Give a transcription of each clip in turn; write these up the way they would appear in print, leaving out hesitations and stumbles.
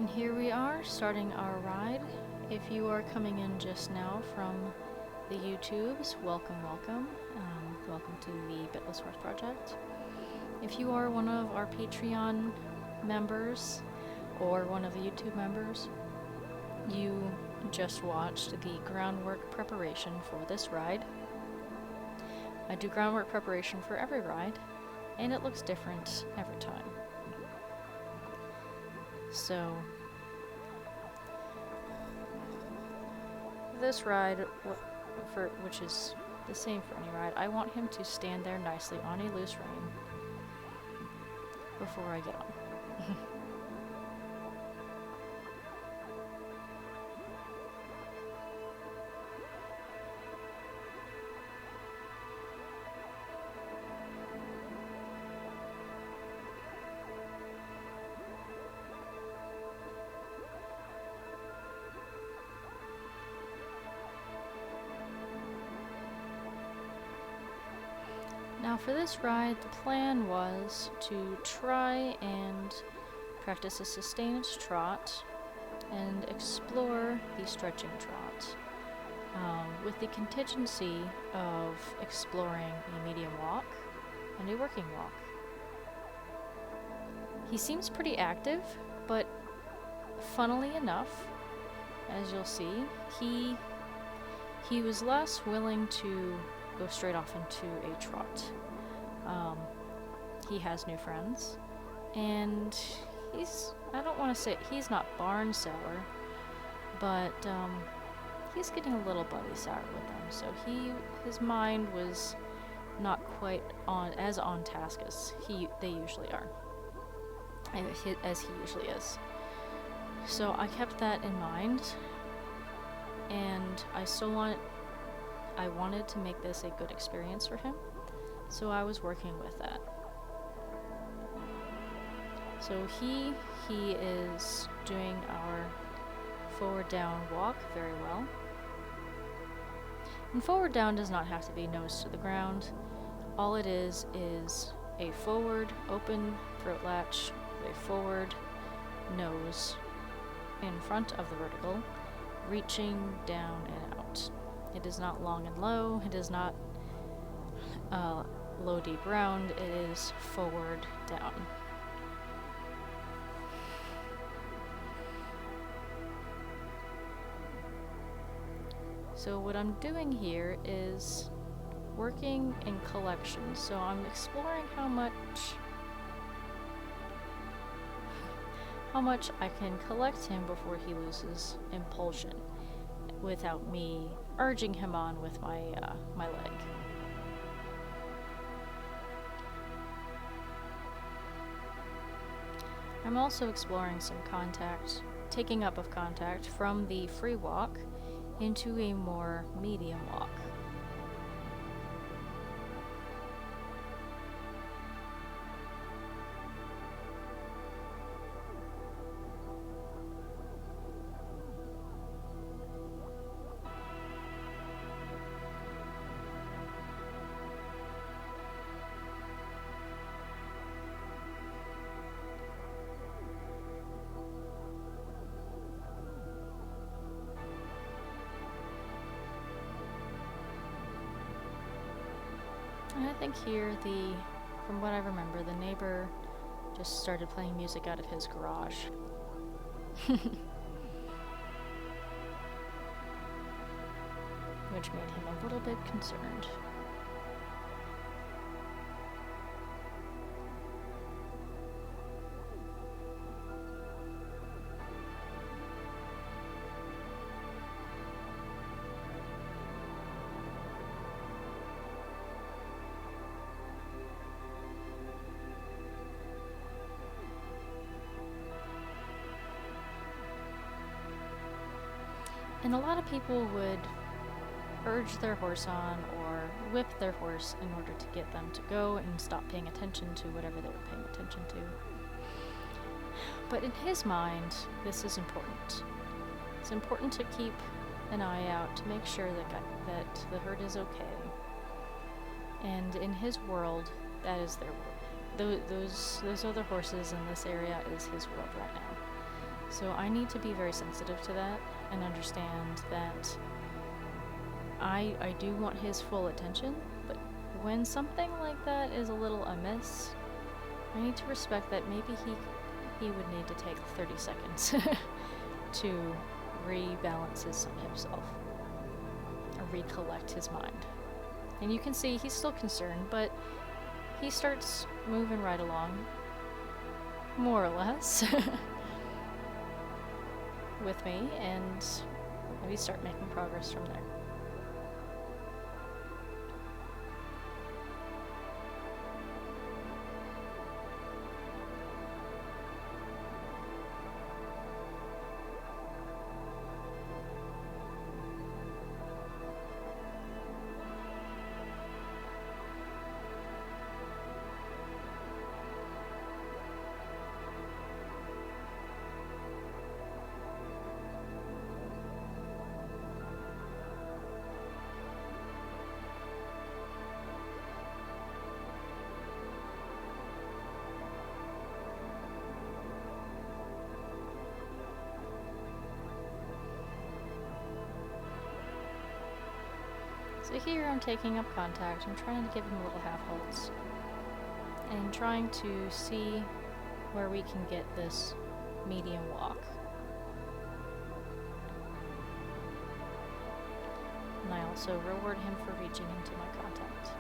And here we are, starting our ride. If you are coming in just now from the YouTubes, welcome, welcome. Welcome to the Bitless Horse Project. If you are one of our Patreon members, or one of the YouTube members, you just watched the groundwork preparation for this ride. I do groundwork preparation for every ride, and it looks different every time. So, this ride, which is the same for any ride, I want him to stand there nicely on a loose rein before I get on. Now for this ride, the plan was to try and practice a sustained trot and explore the stretching trot, with the contingency of exploring a medium walk and a working walk. He seems pretty active, but funnily enough, as you'll see, he was less willing to go straight off into a trot. He has new friends, and I don't want to say he's not barn sour, but he's getting a little buddy sour with them, so his mind was not quite as on task as they usually are, as he usually is. So I kept that in mind, and I wanted to make this a good experience for him, so I was working with that. So he is doing our forward down walk very well. And forward down does not have to be nose to the ground. All it is a forward open throat latch with a forward nose in front of the vertical, reaching down and out. It is not long and low, it is not low deep round, it is forward down. So what I'm doing here is working in collections, so I'm exploring how much I can collect him before he loses impulsion, without me urging him on with my leg. I'm also exploring some taking up of contact from the free walk into a more medium walk. And I think here, from what I remember, the neighbor just started playing music out of his garage. Which made him a little bit concerned. And a lot of people would urge their horse on or whip their horse in order to get them to go and stop paying attention to whatever they were paying attention to. But in his mind, this is important. It's important to keep an eye out to make sure that the herd is okay. And in his world, that is their world. Those other horses in this area is his world right now. So I need to be very sensitive to that and understand that I do want his full attention, but when something like that is a little amiss, I need to respect that maybe he would need to take 30 seconds to rebalance himself, or recollect his mind. And you can see he's still concerned, but he starts moving right along, more or less, with me, and maybe start making progress from there. So here I'm taking up contact. I'm trying to give him little half holds and trying to see where we can get this medium walk. And I also reward him for reaching into my contact.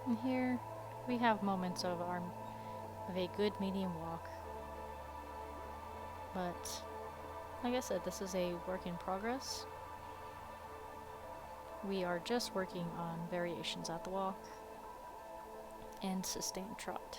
And here we have moments of a good medium walk. But like I said, this is a work in progress. We are just working on variations at the walk and sustained trot.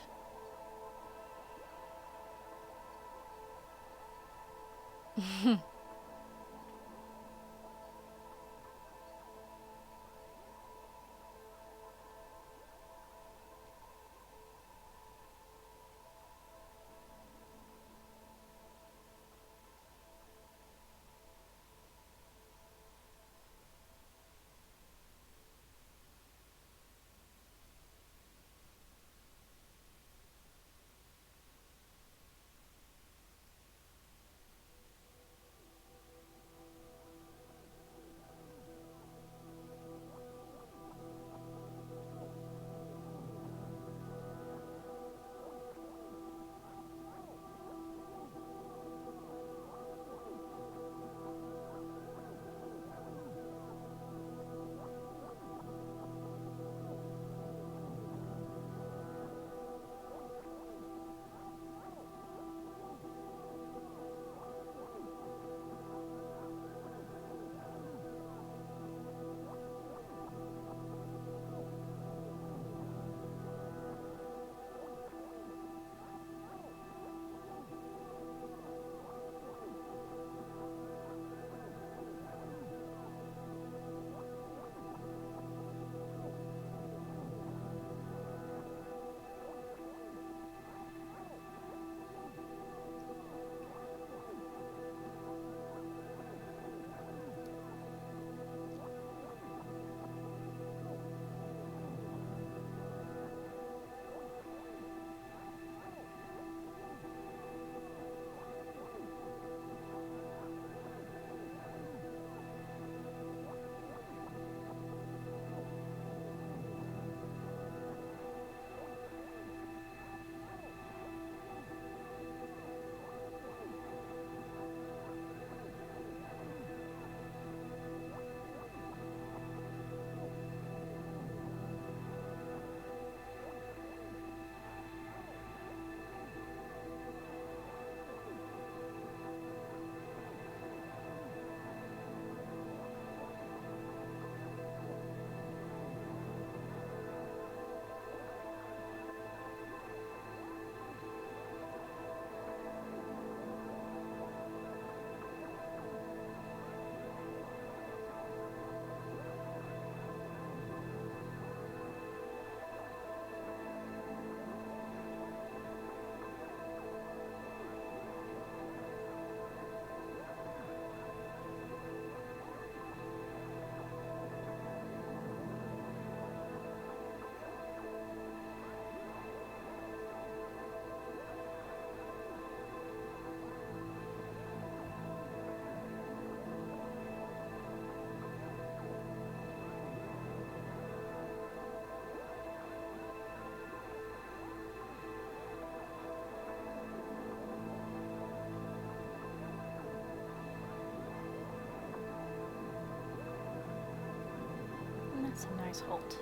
That's a nice halt.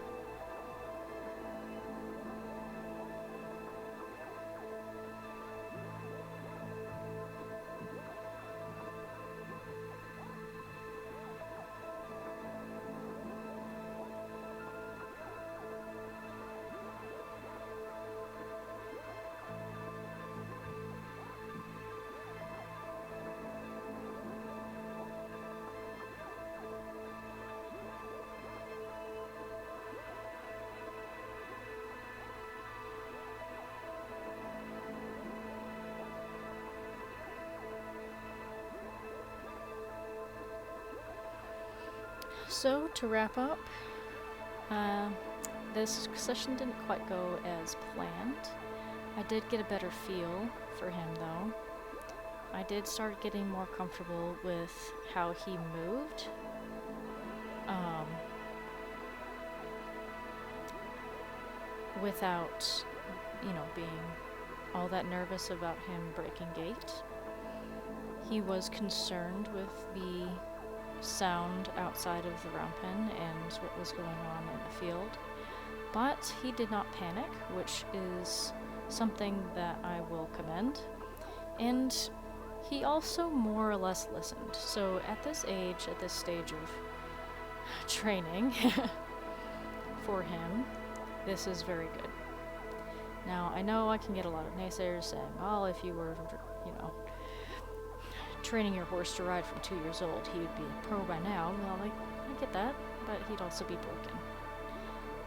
So, to wrap up, this session didn't quite go as planned. I did get a better feel for him, though. I did start getting more comfortable with how he moved. Without, being all that nervous about him breaking gate. He was concerned with the sound outside of the round pen and what was going on in the field, but he did not panic, which is something that I will commend. And he also more or less listened. So at this age, at this stage of training for him, this is very good. Now, I know I can get a lot of naysayers saying, well, if you were, training your horse to ride from 2 years old, he would be a pro by now. Well, I get that, but he'd also be broken.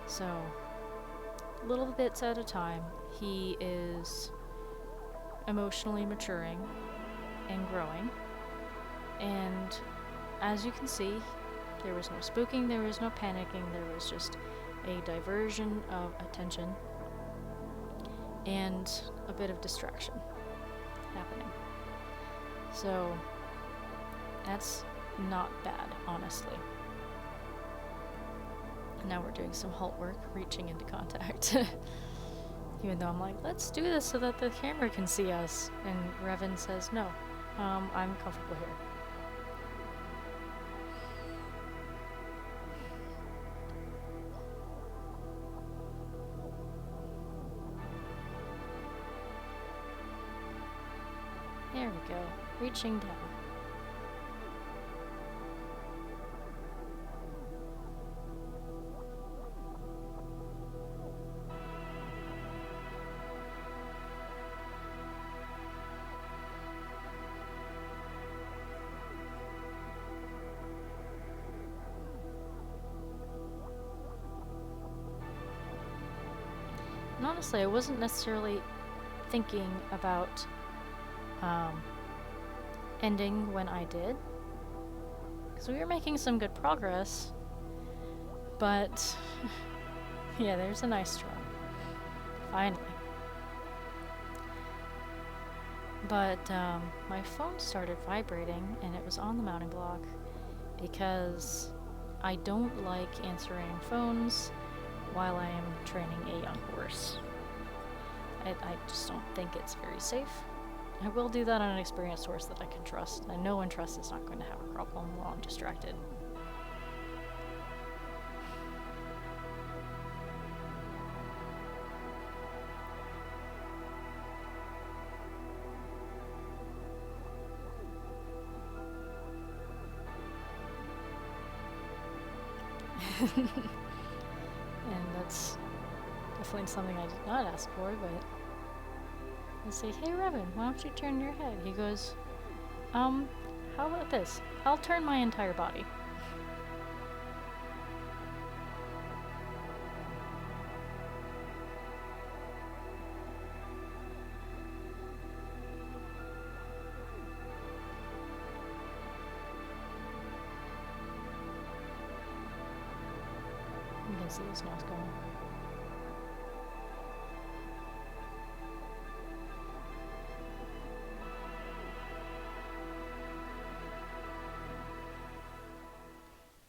So, little bits at a time, he is emotionally maturing and growing. And as you can see, there was no spooking, there was no panicking, there was just a diversion of attention and a bit of distraction happening. So that's not bad, honestly. Now we're doing some halt work, reaching into contact. Even though I'm like, let's do this so that the camera can see us. And Revan says, no, I'm comfortable here. There we go, reaching down. And honestly, I wasn't necessarily thinking about ending when I did, because we were making some good progress, but yeah, there's a nice drum, finally. But my phone started vibrating, and it was on the mounting block, because I don't like answering phones while I am training a young horse. I just don't think it's very safe. I will do that on an experienced horse that I can trust. I know and trust it's not going to have a problem while I'm distracted. And that's definitely something I did not ask for, but I say, hey Revan, why don't you turn your head? He goes, how about this? I'll turn my entire body. You can see his nose going.